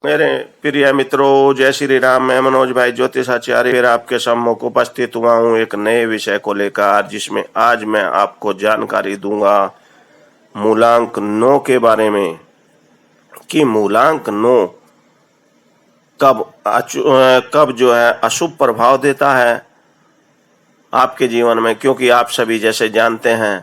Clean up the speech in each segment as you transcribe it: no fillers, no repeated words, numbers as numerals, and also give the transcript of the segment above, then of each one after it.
मेरे प्रिय मित्रों, जय श्री राम। मैं मनोज भाई ज्योतिषाचार्य फिर आपके सम्मुख उपस्थित हुआ हूँ एक नए विषय को लेकर, जिसमें आज मैं आपको जानकारी दूंगा मूलांक 9 के बारे में कि मूलांक 9 कब जो है अशुभ प्रभाव देता है आपके जीवन में। क्योंकि आप सभी जैसे जानते हैं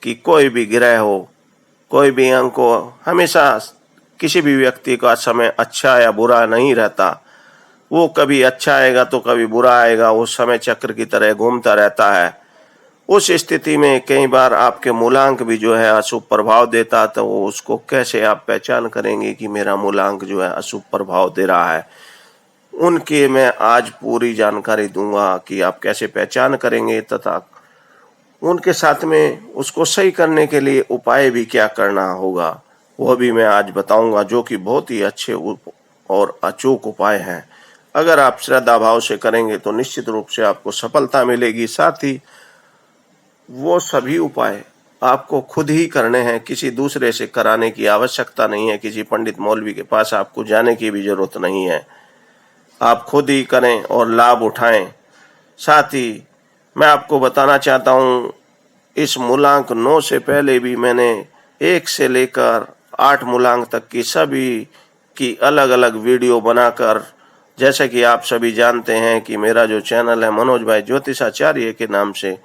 कि कोई भी ग्रह हो, कोई भी अंक हो, हमेशा किसी भी व्यक्ति का समय अच्छा या बुरा नहीं रहता। वो कभी अच्छा आएगा तो कभी बुरा आएगा, वो समय चक्र की तरह घूमता रहता है। उस स्थिति में कई बार आपके मूलांक भी जो है अशुभ प्रभाव देता, तो वो उसको कैसे आप पहचान करेंगे कि मेरा मूलांक जो है अशुभ प्रभाव दे रहा है, उनके मैं आज पूरी जानकारी दूंगा कि आप कैसे पहचान करेंगे तथा उनके साथ में उसको सही करने के लिए उपाय भी क्या करना होगा, वह भी मैं आज बताऊंगा, जो कि बहुत ही अच्छे और अचूक उपाय हैं। अगर आप श्रद्धा भाव से करेंगे तो निश्चित रूप से आपको सफलता मिलेगी। साथ ही वो सभी उपाय आपको खुद ही करने हैं, किसी दूसरे से कराने की आवश्यकता नहीं है, किसी पंडित मौलवी के पास आपको जाने की भी जरूरत नहीं है। आप खुद ही करें और लाभ उठाएं। साथ ही मैं आपको बताना चाहता हूं, इस मूलांक 9 से पहले भी मैंने 1 से लेकर 8 मूलांक तक की सभी की अलग अलग वीडियो बनाकर, जैसे कि आप सभी जानते हैं कि मेरा जो चैनल है मनोज भाई ज्योतिषाचार्य के नाम से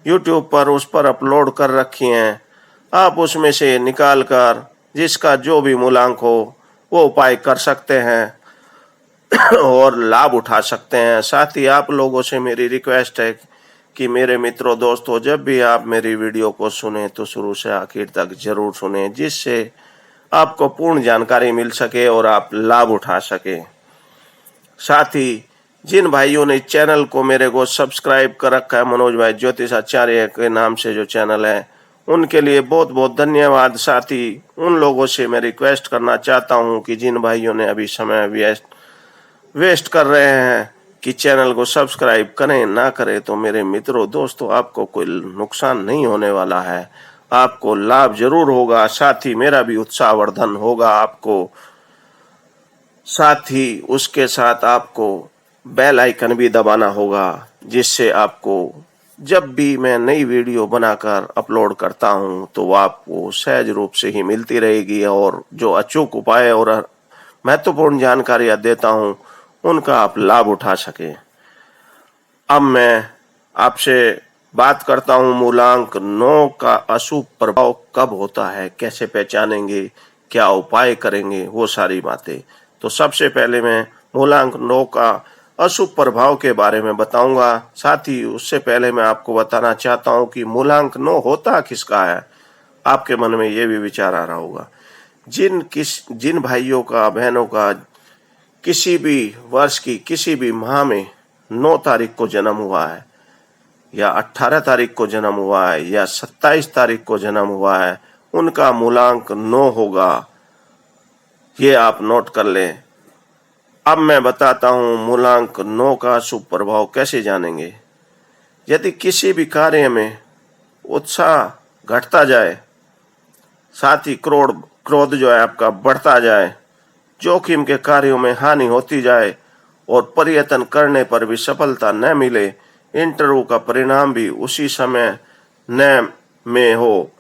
यूट्यूब पर, उस पर अपलोड कर रखी हैं। आप उसमें से निकाल कर जिसका जो भी मूलांक हो वो उपाय कर सकते हैं और लाभ उठा सकते हैं। साथ ही आप लोगों से मेरी रिक्वेस्ट है कि मेरे मित्रों दोस्तों, जब भी आप मेरी वीडियो को सुने तो शुरू से आखिर तक जरूर सुने, जिससे आपको पूर्ण जानकारी मिल सके और आप लाभ उठा सके। साथ ही जिन भाइयों ने चैनल को मेरे को सब्सक्राइब कर रखा है, मनोज भाई ज्योतिषाचार्य के नाम से जो चैनल है, उनके लिए बहुत बहुत धन्यवाद। साथ ही उन लोगों से मैं रिक्वेस्ट करना चाहता हूं कि जिन भाइयों ने अभी समय वेस्ट कर रहे हैं कि चैनल को सब्सक्राइब करें ना करें, तो मेरे मित्रों दोस्तों, आपको कोई नुकसान नहीं होने वाला है, आपको लाभ जरूर होगा। साथ ही मेरा भी उत्साहवर्धन होगा आपको। साथ ही उसके साथ आपको बेल आइकन भी दबाना होगा, जिससे आपको जब भी मैं नई वीडियो बनाकर अपलोड करता हूं तो वो आपको सहज रूप से ही मिलती रहेगी, और जो अचूक उपाय और महत्वपूर्ण जानकारियां देता हूं उनका आप लाभ उठा सके। अब मैं आपसे बात करता हूं मूलांक 9 का अशुभ प्रभाव कब होता है, कैसे पहचानेंगे, क्या उपाय करेंगे, वो सारी बातें। तो सबसे पहले मैं मूलांक 9 का अशुभ प्रभाव के बारे में बताऊंगा। साथ ही उससे पहले मैं आपको बताना चाहता हूं कि मूलांक 9 होता किसका है। आपके मन में ये भी विचार आ रहा होगा, जिन भाइयों का, बहनों का किसी भी वर्ष की किसी भी माह में 9 तारीख को जन्म हुआ है, या 18 तारीख को जन्म हुआ है, या 27 तारीख को जन्म हुआ है, उनका मूलांक 9 होगा। ये आप नोट कर लें। अब मैं बताता हूं मूलांक 9 का शुभ प्रभाव कैसे जानेंगे। यदि किसी भी कार्य में उत्साह घटता जाए, साथ ही क्रोध जो है आपका बढ़ता जाए, जोखिम के कार्यों में हानि होती जाए और प्रयत्न करने पर भी सफलता न मिले, इंटरव्यू का परिणाम भी उसी समय न में हो,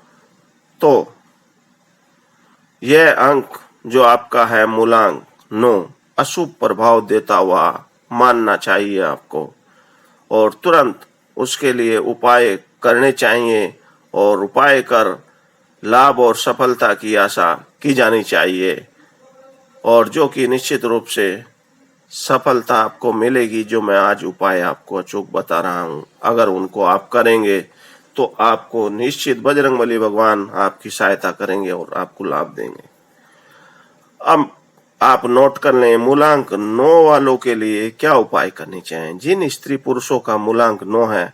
तो यह अंक जो आपका है मूलांक 9 अशुभ प्रभाव देता हुआ मानना चाहिए आपको, और तुरंत उसके लिए उपाय करने चाहिए, और उपाय कर लाभ और सफलता की आशा की जानी चाहिए, और जो कि निश्चित रूप से सफलता आपको मिलेगी। जो मैं आज उपाय आपको अचूक बता रहा हूं, अगर उनको आप करेंगे तो आपको निश्चित बजरंगबली भगवान आपकी सहायता करेंगे और आपको लाभ देंगे। अब आप नोट कर लें, मूलांक 9 वालों के लिए क्या उपाय करनी चाहिए। जिन स्त्री पुरुषों का मूलांक 9 है,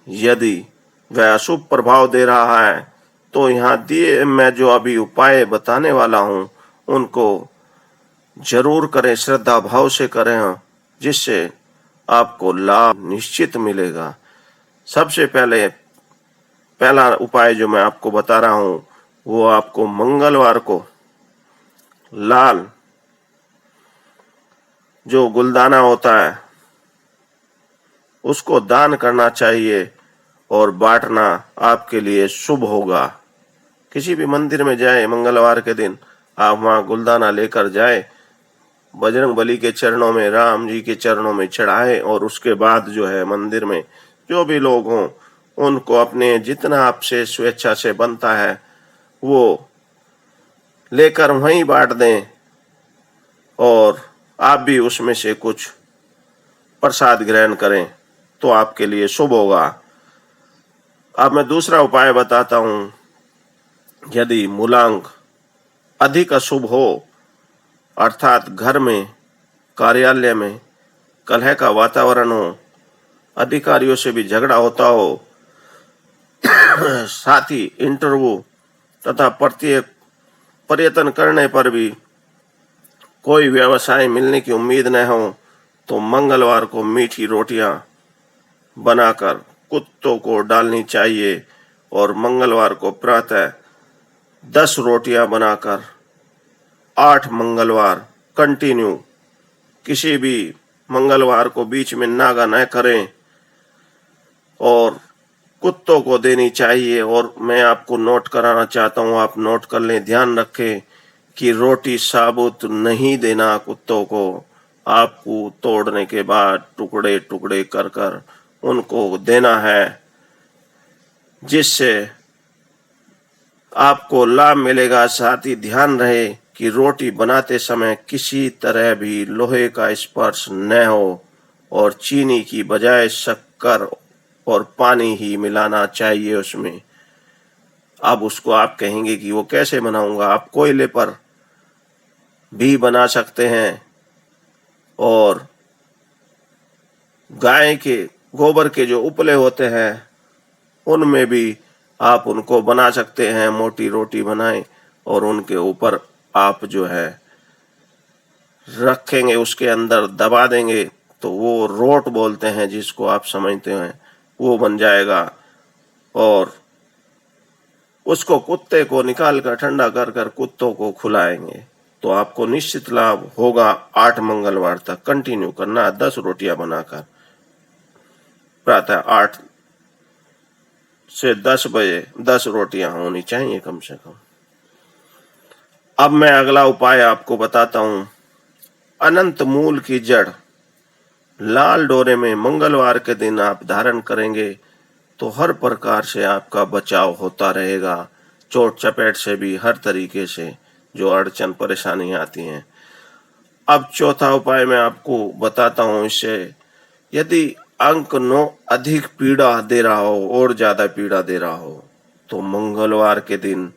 यदि वह अशुभ प्रभाव दे रहा है, तो यहाँ दिए मैं जो अभी उपाय बताने वाला हूं उनको जरूर करें, श्रद्धा भाव से करें, जिससे आपको लाभ निश्चित मिलेगा। सबसे पहला उपाय जो मैं आपको बता रहा हूं, वो आपको मंगलवार को लाल जो गुलदाना होता है उसको दान करना चाहिए और बांटना आपके लिए शुभ होगा। किसी भी मंदिर में जाए मंगलवार के दिन, आप वहां गुलदाना लेकर जाए, बजरंग बली के चरणों में, राम जी के चरणों में चढ़ाए और उसके बाद जो है मंदिर में जो भी लोग हों उनको अपने जितना आपसे स्वेच्छा से बनता है वो लेकर वहीं बांट दें और आप भी उसमें से कुछ प्रसाद ग्रहण करें तो आपके लिए शुभ होगा। अब मैं दूसरा उपाय बताता हूं। यदि मूलांक अधिक अशुभ हो, अर्थात घर में, कार्यालय में कलह का वातावरण हो, अधिकारियों से भी झगड़ा होता हो, साथ ही इंटरव्यू तथा प्रत्येक पर्यटन करने पर भी कोई व्यवसाय मिलने की उम्मीद न हो, तो मंगलवार को मीठी रोटियां बनाकर कुत्तों को डालनी चाहिए और मंगलवार को प्रातः 10 रोटियां बनाकर 8 मंगलवार कंटिन्यू, किसी भी मंगलवार को बीच में नागा न करें और कुत्तों को देनी चाहिए। और मैं आपको नोट कराना चाहता हूँ, आप नोट कर लें, ध्यान रखें कि रोटी साबुत नहीं देना कुत्तों को। आपको तोड़ने के बाद टुकड़े टुकड़े कर कर उनको देना है, जिससे आपको लाभ मिलेगा। साथ ही ध्यान रहे कि रोटी बनाते समय किसी तरह भी लोहे का स्पर्श न हो और चीनी की बजाय शक्कर और पानी ही मिलाना चाहिए उसमें। अब उसको आप कहेंगे कि वो कैसे बनाऊंगा, आप कोयले पर भी बना सकते हैं और गाय के गोबर के जो उपले होते हैं उनमें भी आप उनको बना सकते हैं। मोटी रोटी बनाएं और उनके ऊपर आप जो है रखेंगे, उसके अंदर दबा देंगे तो वो रोट बोलते हैं जिसको आप समझते हैं, वो बन जाएगा। और उसको कुत्ते को निकाल कर ठंडा कर कर कुत्तों को खिलाएंगे तो आपको निश्चित लाभ होगा। 8 मंगलवार तक कंटिन्यू करना, 10 रोटियां बनाकर प्रातः 8 से 10 बजे 10 रोटियां होनी चाहिए कम से कम। अब मैं अगला उपाय आपको बताता हूं। अनंत मूल की जड़ लाल डोरे में मंगलवार के दिन आप धारण करेंगे तो हर प्रकार से आपका बचाव होता रहेगा, चोट चपेट से भी, हर तरीके से जो अड़चन परेशानी आती हैं। अब चौथा उपाय मैं आपको बताता हूं। इससे यदि अंक 9 अधिक पीड़ा दे रहा हो और ज्यादा पीड़ा दे रहा हो तो मंगलवार के दिन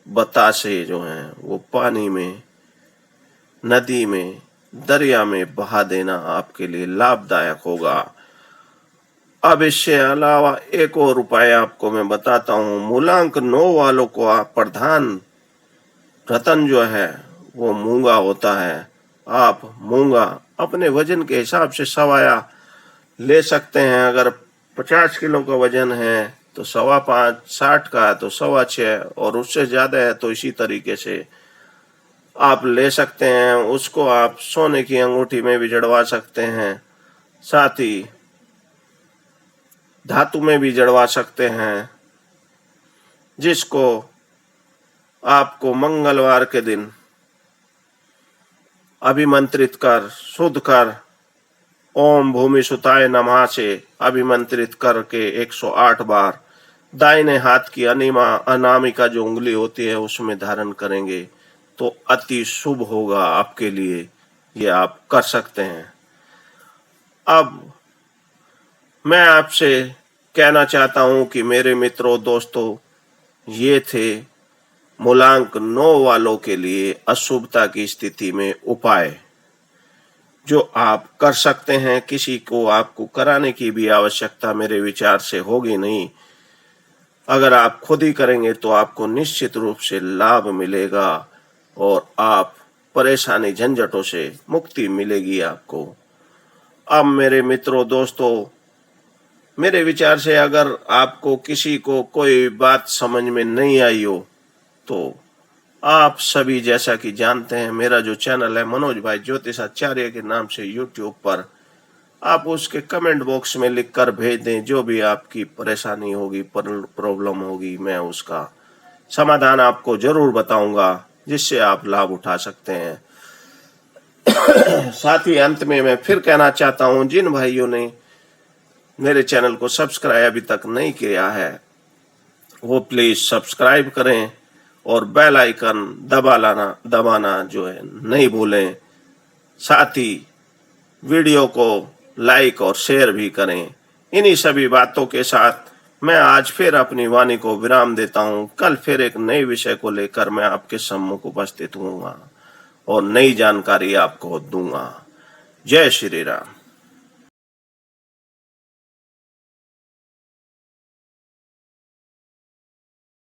बतासे जो हैं वो पानी में, नदी में, दरिया में बहा देना आपके लिए लाभदायक होगा। अब इससे अलावा एक और उपाय आपको मैं बताता हूँ। मूलांक 9 वालों को आप प्रधान रतन जो है वो मूंगा होता है। आप मूंगा अपने वजन के हिसाब से सवाया ले सकते हैं। अगर 50 किलो का वजन है तो 5.25, 60 का है तो 6.25 और उससे ज्यादा है तो इसी तरीके से आप ले सकते हैं। उसको आप सोने की अंगूठी में भी जड़वा सकते हैं, साथ ही धातु में भी जड़वा सकते हैं, जिसको आपको मंगलवार के दिन अभिमंत्रित कर, शुद्ध कर, ओम भूमि सुताय नमः से अभिमंत्रित करके 108 बार दाहिने हाथ की अनामिका जो उंगली होती है उसमें धारण करेंगे तो अति शुभ होगा आपके लिए। ये आप कर सकते हैं। अब मैं आपसे कहना चाहता हूं कि मेरे मित्रों, दोस्तों, ये थे मूलांक 9 वालों के लिए अशुभता की स्थिति में उपाय जो आप कर सकते हैं। किसी को आपको कराने की भी आवश्यकता मेरे विचार से होगी नहीं। अगर आप खुद ही करेंगे तो आपको निश्चित रूप से लाभ मिलेगा और आप परेशानी झंझटों से मुक्ति मिलेगी आपको। अब मेरे मित्रों, दोस्तों, मेरे विचार से अगर आपको किसी को कोई बात समझ में नहीं आई हो तो आप सभी जैसा कि जानते हैं, मेरा जो चैनल है मनोज भाई ज्योतिषाचार्य के नाम से यूट्यूब पर, आप उसके कमेंट बॉक्स में लिखकर भेज दें। जो भी आपकी परेशानी होगी, प्रॉब्लम होगी, मैं उसका समाधान आपको जरूर बताऊंगा, जिससे आप लाभ उठा सकते हैं। साथ ही अंत में मैं फिर कहना चाहता हूं, जिन भाइयों ने मेरे चैनल को सब्सक्राइब अभी तक नहीं किया है, वो प्लीज सब्सक्राइब करें और बेल आइकन दबाना जो है नहीं भूलें। साथ ही वीडियो को लाइक और शेयर भी करें। इन्हीं सभी बातों के साथ मैं आज फिर अपनी वाणी को विराम देता हूं। कल फिर एक नए विषय को लेकर मैं आपके सम्मुख उपस्थित होऊंगा और नई जानकारी आपको दूंगा। जय श्री राम।